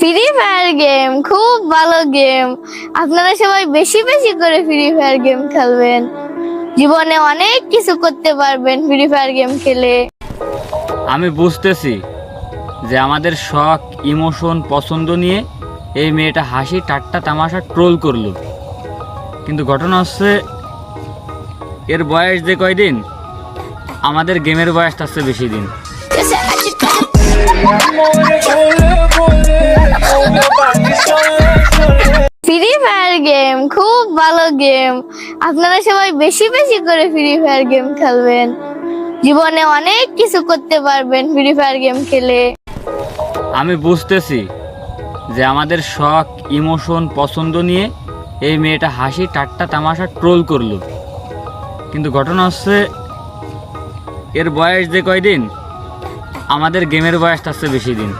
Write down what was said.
Free fire game খুব ভালো game. আপনারা সবাই বেশি বেশি করে ফ্রি ফায়ার গেম খেলবেন। জীবনে অনেক কিছু করতে পারবেন ফ্রি ফায়ার গেম খেলে। আমি বুঝতেছি যে আমাদের শখ, ইমোশন, পছন্দ নিয়ে এই মেয়েটা হাসি ঠাট্টা তামাশা ট্রোল করলো, কিন্তু ঘটনা হচ্ছে এর বয়স যে কয়দিন, আমাদের গেমের বয়স তার চেয়ে বেশি দিন। ফ্রি ফায়ার গেম খুব ভালো গেম। আপনারা সবাই বেশি বেশি করে ফ্রি ফায়ার গেম খেলবেন। জীবনে অনেক কিছু করতে পারবেন ফ্রি ফায়ার গেম খেলে। আমি বুঝতেছি যে আমাদের শখ, ইমোশন, পছন্দ নিয়ে এই মেয়েটা হাসি ঠাট্টা তামাশা ট্রোল করলো, কিন্তু ঘটনা হচ্ছে এর বয়স যে কয়দিন, আমাদের গেমের বয়স তার চেয়ে বেশি দিন।